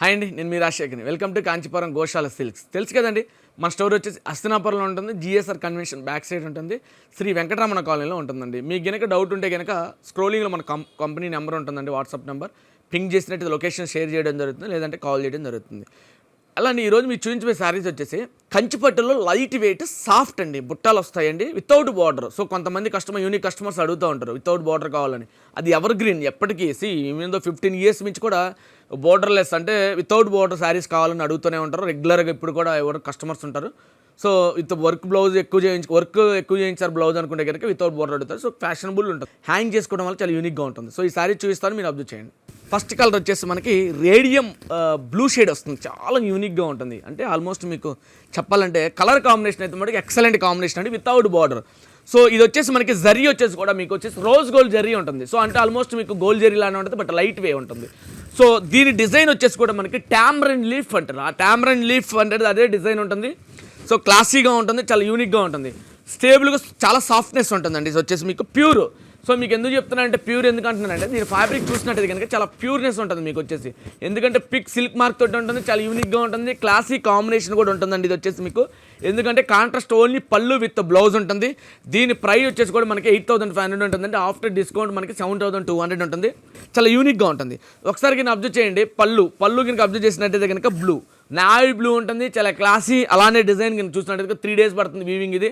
Hi అండి, నేను మీ రాజశేఖర్ని. Welcome to Kanchipuram Goshala silks. తెలుసు కదండి, మన స్టోర్ వచ్చేసి హస్తినాపురంలో ఉంటుంది. జిఎస్ఆర్ కన్వెన్షన్ బ్యాక్ సైడ్ ఉంటుంది. శ్రీ వెంకటరమణ కాలనీలో ఉంటుందండి. మీకు గనక డౌట్ ఉంటే కనుక స్క్రోలింగ్లో మన కంపెనీ నెంబర్ ఉంటుందండి, వాట్సాప్ నెంబర్. పింక్ చేసినట్టు లొకేషన్ షేర్ చేయడం జరుగుతుంది, లేదంటే కాల్ చేయడం జరుగుతుంది. అలానే ఈరోజు మీరు చూపించే శారీస్ వచ్చేసి కంచిపట్టులో లైట్ వెయిట్ సాఫ్ట్ అండి, బుట్టాలు వస్తాయండి, వితౌట్ బార్డర్. సో కొంతమంది యూనిక్ కస్టమర్స్ అడుగుతూ ఉంటారు వితౌట్ బార్డర్ కావాలని. అది ఎవర్ గ్రీన్, ఎప్పటికీ ఈవెన్ 15 years నుంచి కూడా బోర్డర్లెస్ అంటే వితౌట్ బార్డర్ శారీస్ కావాలని అడుగుతూనే ఉంటారు రెగ్యులర్గా. ఇప్పుడు కూడా ఎవరు కస్టమర్స్ ఉంటారు. సో విత్ వర్క్ ఎక్కువ చేయించారు బ్లౌజ్ అనుకుంటే కనుక వితౌట్ బార్డర్ అడుగుతారు. సో ఫ్యాషనబుల్ ఉంటుంది, హ్యాంగ్ చేసుకోవడం వల్ల చాలా యూనిక్గా ఉంటుంది. సో ఈ శారీ చూపిస్తాను, మీరు అబ్జర్వ్ చేయండి. ఫస్ట్ కలర్ వచ్చేసి మనకి రేడియం బ్లూ షేడ్ వస్తుంది, చాలా యూనిక్గా ఉంటుంది. అంటే ఆల్మోస్ట్ మీకు చెప్పాలంటే కలర్ కాంబినేషన్ అయితే మనకి ఎక్సలెంట్ కాంబినేషన్ అండి, వితౌట్ బార్డర్. సో ఇది వచ్చేసి మనకి జరీ వచ్చేసి కూడా మీకు వచ్చేసి రోజ్ గోల్డ్ జరీ ఉంటుంది. సో అంటే ఆల్మోస్ట్ మీకు గోల్డ్ జరీ లానే ఉంటుంది, బట్ లైట్ వే ఉంటుంది. సో దీని డిజైన్ వచ్చేసి కూడా మనకి టామరిన్ లీఫ్ అంటారు. ఆ టామరిన్ లీఫ్ అంటే అదే డిజైన్ ఉంటుంది. సో క్లాసీగా ఉంటుంది, చాలా యూనిక్గా ఉంటుంది, స్టేబుల్గా, చాలా సాఫ్ట్నెస్ ఉంటుందండి. ఇది వచ్చేసి మీకు ప్యూర్. సో మీకు ఎందుకు చెప్తున్నానంటే ప్యూర్ ఎందుకు అంటున్నానంటే దీని ఫ్యాబ్రిక్ చూసినట్టయితే కనుక చాలా ప్యూర్నెస్ ఉంటుంది మీకు వచ్చేసి. ఎందుకంటే పిక్ సిల్క్ మార్క్ తోటి ఉంటుంది, చాలా యూనిక్గా ఉంటుంది, క్లాసీ కాంబినేషన్ కూడా ఉంటుందండి ఇది వచ్చేసి మీకు. ఎందుకంటే కాంట్రాస్ట్ ఓన్లీ పళ్ళు విత్ బ్లౌజ్ ఉంటుంది. దీని ప్రైస్ వచ్చేసి కూడా మనకి 8,500 ఉంటుందండి. ఆఫ్టర్ డిస్కౌంట్ మనకి 7,200 ఉంటుంది. చాలా యూనిక్గా ఉంటుంది. ఒకసారి కనుక అబ్జర్వ్ చేయండి, పళ్ళు కనుక అబ్జర్వ్ చేసినట్టయితే కనుక నావీ బ్లూ ఉంటుంది, చాలా క్లాసీ. అలానే డిజైన్ కనుక చూసినట్టయితే 3 days పడుతుంది వీవింగ్. ఇది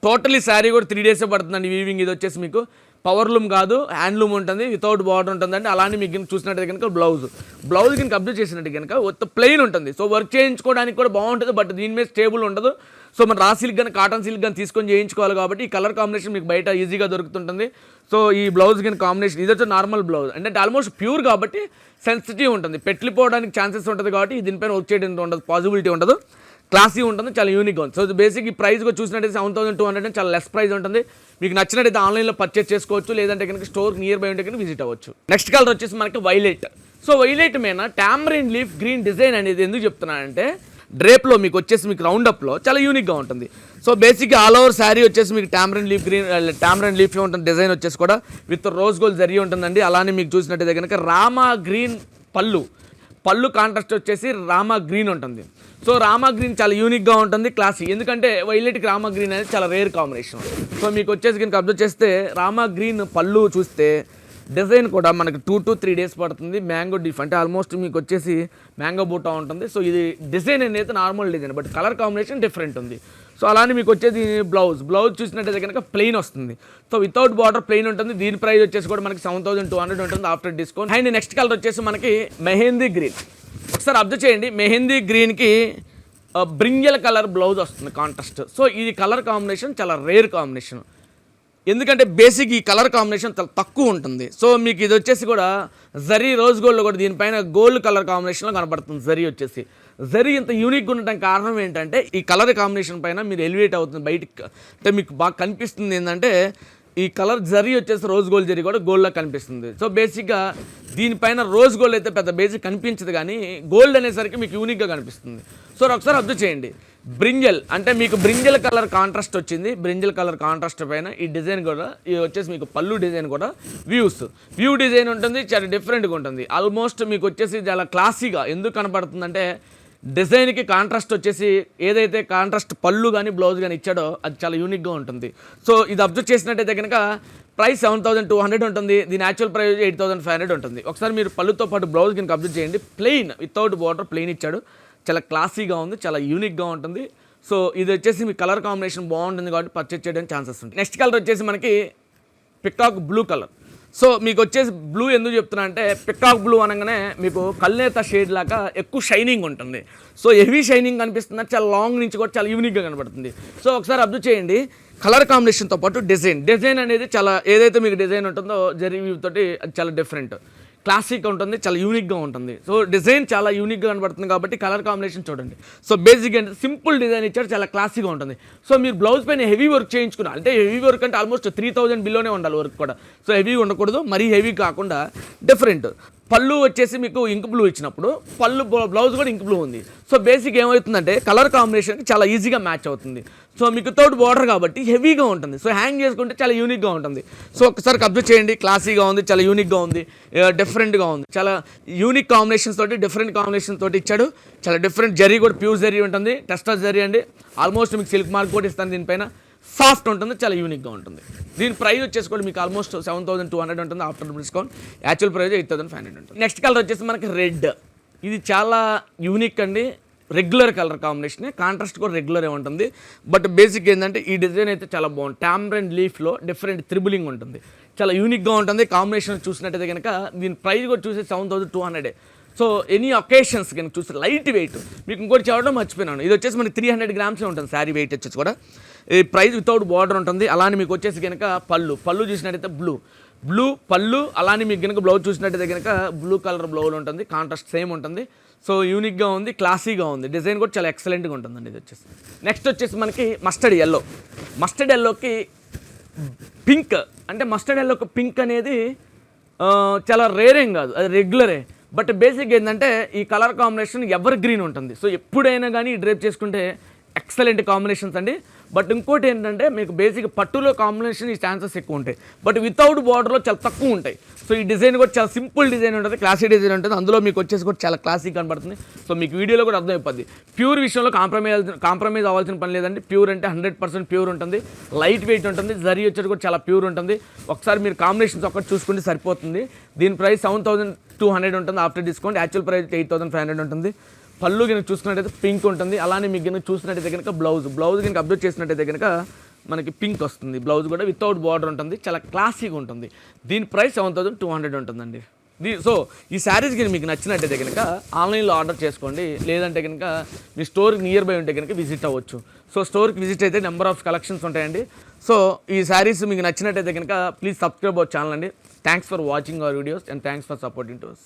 టోటలీ శారీ కూడా 3 days పడుతుందండి వీవింగ్. ఇది వచ్చేసి మీకు పవర్లూమ్ కాదు, హ్యాండ్లూమ్ ఉంటుంది, వితౌట్ బార్డర్ ఉంటుందండి. అలానే మీకు చూసినట్టయితే కనుక బ్లౌజ్ కనుక అబ్జర్వ్ చేసినట్టు కనుక ప్లెయిన్ ఉంటుంది. సో వర్క్ చేయించుకోవడానికి కూడా బాగుంటుంది, బట్ దీని మీద స్టేబుల్ ఉండదు. సో మన రా సిల్క్ కానీ కాటన్ సిల్క్ కానీ తీసుకొని చేయించుకోవాలి కాబట్టి ఈ కలర్ కాంబినేషన్ మీకు బయట ఈజీగా దొరుకుతుంటుంది. సో ఈ బ్లౌజ్ కానీ కాంబినేషన్ ఇది వచ్చి నార్మల్ బ్లౌజ్ అంటే ఆల్మోస్ట్ ప్యూర్ కాబట్టి సెన్సిటివ్ ఉంటుంది, పెట్లిపోవడానికి ఛాన్సెస్ ఉంటుంది కాబట్టి దీనిపైన వర్క్ చేయడం ఉండదు, పాసిబిలిటీ ఉండదు, క్లాసీ ఉంటుంది, చాలా యూనిక్గా ఉంది. సో బేసిక్ ఈ ప్రైస్ కూడా చూసినట్టయితే 7,200 చాలా లెస్ ప్రైస్ ఉంటుంది. మీకు నచ్చినట్టయితే ఆన్లైన్లో పర్చేస్ చేసుకోవచ్చు, లేదంటే కనుక స్టోర్ నియర్ బై ఉంటే కనుక విజిట్ అవ్వచ్చు. నెక్స్ట్ కలర్ వచ్చేసి మనకి వైలెట్. సో వైలెట్ మీద టామరిన్ లీఫ్ గ్రీన్ డిజైన్ అనేది ఎందుకు చెప్తున్నానంటే డ్రేప్లో మీకు వచ్చేసి మీకు రౌండప్లో చాలా యూనిక్గా ఉంటుంది. సో బేసిక్గా ఆల్ ఓవర్ శారీ వచ్చేసి మీకు టామరిన్ లీఫ్ ఉంటుంది. డిజైన్ వచ్చేసి కూడా విత్ రోజ్ గోల్డ్ జరీ ఉంటుందండి. అలానే మీకు చూసినట్టయితే కనుక రామా గ్రీన్ పళ్ళు కాంట్రాస్ట్ వచ్చేసి రామా గ్రీన్ ఉంటుంది. సో రామా గ్రీన్ చాలా యూనిక్గా ఉంటుంది, క్లాసీ. ఎందుకంటే వైలెట్కి రామా గ్రీన్ అనేది చాలా రేర్ కాంబినేషన్. సో మీకు వచ్చేసి కనుక అబ్జర్వ్ చేస్తే రామా గ్రీన్ పళ్ళు చూస్తే డిజైన్ కూడా మనకి 2 to 3 days పడుతుంది. మ్యాంగో డిఫ్ అంటే ఆల్మోస్ట్ మీకు వచ్చేసి మ్యాంగో బూటా ఉంటుంది. సో ఇది డిజైన్ అనేది normal design, but colour combination different ఉంది. సో అలానే మీకు వచ్చేది బ్లౌజ్ చూసినట్టయితే కనుక ప్లెయిన్ వస్తుంది. సో వితౌట్ బార్డర్ ప్లెయిన్ ఉంటుంది. దీని ప్రైస్ వచ్చేసి కూడా మనకి 7,200 ఉంటుంది after discount. And next colour వచ్చేసి మనకి మెహందీ గ్రీన్. ఒకసారి అబ్జర్వ్ చేయండి, మెహందీ గ్రీన్కి బ్రింజల్ కలర్ బ్లౌజ్ వస్తుంది కాంట్రాస్ట్. సో ఇది కలర్ కాంబినేషన్ చాలా రేర్ కాంబినేషన్, ఎందుకంటే బేసిక్ ఈ కలర్ కాంబినేషన్ చాలా తక్కువ ఉంటుంది. సో మీకు ఇది వచ్చేసి కూడా జరీ రోజ్ గోల్డ్లో కూడా దీనిపైన గోల్డ్ కలర్ కాంబినేషన్లో కనబడుతుంది. జరీ ఇంత యూనిక్గా ఉండటానికి కారణం ఏంటంటే ఈ కలర్ కాంబినేషన్ పైన మీరు ఎలివేట్ అవుతుంది బయటికి. అంటే మీకు బాగా కనిపిస్తుంది ఏంటంటే ఈ కలర్ జరీ వచ్చేసి రోజ్ గోల్డ్ జరీ కూడా గోల్డ్లా కనిపిస్తుంది. సో బేసిక్గా దీనిపైన రోజ్ గోల్డ్ అయితే పెద్ద బేసిక్ కనిపించదు, కానీ గోల్డ్ అనేసరికి మీకు యూనిక్గా కనిపిస్తుంది. సో ఒకసారి అబ్జర్వ్ చేయండి, బ్రింజల్ కలర్ కాంట్రాస్ట్ వచ్చింది. బ్రింజల్ కలర్ కాంట్రాస్ట్ పైన ఈ డిజైన్ కూడా ఇది వచ్చేసి మీకు పళ్ళు డిజైన్ కూడా వ్యూ డిజైన్ ఉంటుంది, చాలా డిఫరెంట్గా ఉంటుంది. ఆల్మోస్ట్ మీకు వచ్చేసి చాలా క్లాసీగా ఎందుకు కనపడుతుందంటే డిజైన్కి కాంట్రాస్ట్ వచ్చేసి ఏదైతే కాంట్రాస్ట్ పళ్ళు కానీ బ్లౌజ్ కానీ ఇచ్చాడో అది చాలా యూనిక్గా ఉంటుంది. సో ఇది అబ్జర్వ్ చేసినట్టయితే కనుక ప్రైస్ 7,200 ఉంటుంది. దీని యాక్చువల్ ప్రైస్ 8,500 ఉంటుంది. ఒకసారి మీరు పళ్ళుతో పాటు బ్లౌజ్ కనుక అబ్జర్వ్ చేయండి, ప్లెయిన్ వితౌట్ బార్డర్ ప్లెయిన్ ఇచ్చాడు, చాలా క్లాసీగా ఉంది, చాలా యూనిక్గా ఉంటుంది. సో ఇది వచ్చేసి మీ కలర్ కాంబినేషన్ బాగుంటుంది కాబట్టి పర్చేస్ చేయడానికి ఛాన్సెస్ ఉంటుంది. నెక్స్ట్ కలర్ వచ్చేసి మనకి పికాక్ బ్లూ కలర్. సో మీకు వచ్చేసి బ్లూ ఎందుకు చెప్తున్నా అంటే పికాక్ బ్లూ అనగానే మీకు కల్నేత షేడ్ లాగా ఎక్కువ షైనింగ్ ఉంటుంది. సో హెవీ షైనింగ్ కనిపిస్తుంది, చాలా లాంగ్ నుంచి కూడా చాలా యూనిక్గా కనబడుతుంది. సో ఒకసారి అబ్జర్వ్ చేయండి, కలర్ కాంబినేషన్తో పాటు డిజైన్ అనేది చాలా ఏదైతే మీకు డిజైన్ ఉంటుందో జరీ తోటి అది చాలా డిఫరెంట్, క్లాసిక్ ఉంటుంది, చాలా యూనిక్గా ఉంటుంది. సో డిజైన్ చాలా యూనిక్గా కనబడుతుంది కాబట్టి కలర్ కాంబినేషన్ చూడండి. సో బేసిక్ అంటే సింపుల్ డిజైన్ ఇచ్చారు, చాలా క్లాసిక్గా ఉంటుంది. సో మీరు బ్లౌజ్ పైన హెవీ వర్క్ చేయించుకున్నారు అంటే హెవీ వర్క్ అంటే ఆల్మోస్ట్ 3,000 బిలోనే ఉండాలి వర్క్ కూడా. సో హెవీ ఉండకూడదు, మరీ హెవీ కాకుండా డిఫరెంట్. పళ్ళు వచ్చేసి మీకు ఇంక్ బ్లూ ఇచ్చినప్పుడు పళ్ళు బ్లౌజ్ కూడా ఇంక్ బ్లూ ఉంది. సో బేసిక్ ఏమవుతుందంటే కలర్ కాంబినేషన్కి చాలా ఈజీగా మ్యాచ్ అవుతుంది. సో మీకు వితౌట్ బార్డర్ కాబట్టి హెవీగా ఉంటుంది. సో హ్యాంగ్ చేసుకుంటే చాలా యూనిక్గా ఉంటుంది. సో ఒకసారి అబ్జర్వ్ చేయండి, క్లాసీగా ఉంది, చాలా యూనిక్గా ఉంది, డిఫరెంట్గా ఉంది, చాలా యూనిక్ కాంబినేషన్స్ తోటి డిఫరెంట్ కాంబినేషన్ తోటి ఇచ్చాడు. చాలా డిఫరెంట్ జరీ కూడా ప్యూర్ జరీ ఉంటుంది, టెస్టస్ జరీ అండి. ఆల్మోస్ట్ మీకు సిల్క్ మార్క్ కూడా ఇస్తాను దీనిపైన. సాఫ్ట్ ఉంటుంది, చాలా యూనిక్గా ఉంటుంది. దీని ప్రైస్ వచ్చేసి కూడా మీకు ఆల్మోస్ట్ 7,200 ఉంటుంది ఆఫ్టర్ డిస్కౌంట్. యాక్చువల్ ప్రైస్ 8,500 ఉంటుంది. నెక్స్ట్ కలర్ వచ్చేసి మనకి రెడ్. ఇది చాలా యూనిక్ అండి, రెగ్యులర్ కలర్ కాంబినేషన్, కాంట్రాస్ట్ కూడా రెగ్యులర్ ఉంటుంది. బట్ బేసిక్ ఏంటంటే ఈ డిజైన్ అయితే చాలా బాగుంది. టామ్రెన్ లీఫ్లో డిఫరెంట్ త్రిబులింగ్ ఉంటుంది, చాలా యూనిక్గా ఉంటుంది. కాంబినేషన్ చూసినట్టయితే కనుక దీని ప్రైస్ కూడా చూసి 7,200. సో ఎనీ ఒకేషన్స్ కనుక చూస్తే లైట్ వెయిట్. మీకు ఇంకోటి చెప్పడం మర్చిపోయినాను, ఇది వచ్చేసి మనకి 300 గ్రామ్సే ఉంటుంది శారీ వెయిట్ వచ్చేసి కూడా. ఈ ప్రైస్ వితౌట్ బార్డర్ ఉంటుంది. అలానే మీకు వచ్చేసి కనుక పళ్ళు చూసినట్టయితే బ్లూ పళ్ళు, అలానే మీకు కనుక బ్లౌజ్ చూసినట్టయితే కనుక బ్లూ కలర్ బ్లౌజ్ ఉంటుంది, కాంట్రాస్ట్ సేమ్ ఉంటుంది. సో యూనిక్గా ఉంది, క్లాసీగా ఉంది, డిజైన్ కూడా చాలా ఎక్సలెంట్గా ఉంటుందండి. ఇది వచ్చేసి నెక్స్ట్ వచ్చేసి మనకి మస్టర్డ్ ఎల్లోకి పింక్. అంటే మస్టర్డ్ ఎల్లోకి పింక్ అనేది చాలా రేర్ ఏం కాదు, అది రెగ్యులరే. బట్ బేసిక్ ఏంటంటే ఈ కలర్ కాంబినేషన్ ఎవర్ గ్రీన్ ఉంటుంది. సో ఎప్పుడైనా కానీ డ్రైప్ చేసుకుంటే ఎక్సలెంట్ కాంబినేషన్స్ అండి. బట్ ఇంకోటి ఏంటంటే మీకు బేసిక్ పట్టులో కాంబినేషన్ ఈ ఛాన్సెస్ ఎక్కువ ఉంటాయి, బట్ వితౌట్ బార్డర్లో చాలా తక్కువ ఉంటాయి. సో ఈ డిజైన్ కూడా చాలా సింపుల్ డిజైన్ ఉంటుంది, క్లాసీ డిజైన్ ఉంటుంది. అందులో మీకు వచ్చేసి కూడా చాలా క్లాసిక్ కనబడుతుంది. సో మీకు వీడియోలో కూడా అర్థమైపోద్ది. ప్యూర్ విషయంలో కాంప్రమైజ్ అవ్వాల్సిన పని లేదండి. ప్యూర్ అంటే 100% ప్యూర్ ఉంటుంది, లైట్ వెయిట్ ఉంటుంది, జరీ వచ్చేది కూడా చాలా ప్యూర్ ఉంటుంది. ఒకసారి మీరు కాంబినేషన్స్ ఒక్కటి చూసుకుంటే సరిపోతుంది. దీని ప్రైస్ 7,200 ఉంటుంది ఆఫ్టర్ డిస్కౌంట్. యాక్చువల్ ప్రైస్ 8,500 ఉంటుంది. పళ్ళు కనుక చూసినట్టయితే పింక్ ఉంటుంది. అలానే మీకు కనుక చూసినట్టయితే కనుక బ్లౌజ్ కనుక అబ్జర్వ్ చేసినట్టయితే కనుక మనకి పింక్ వస్తుంది. బ్లౌజ్ కూడా వితౌట్ బార్డర్ ఉంటుంది, చాలా క్లాసీగా ఉంటుంది. దీని ప్రైస్ 7,200 ఉంటుందండి. సో ఈ శారీస్ కనుక మీకు నచ్చినట్టయితే కనుక ఆన్లైన్లో ఆర్డర్ చేసుకోండి, లేదంటే కనుక మీ స్టోర్ నియర్ బై ఉంటే కనుక విజిట్ అవ్వచ్చు. సో స్టోర్కి విజిట్ అయితే నెంబర్ ఆఫ్ కలెక్షన్స్ ఉంటాయండి. సో ఈ శారీస్ మీకు నచ్చినట్టయితే కనుక ప్లీజ్ సబ్స్క్రైబ్ అవర్ ఛానల్ అండి. Thanks for watching our videos and thanks for supporting to us.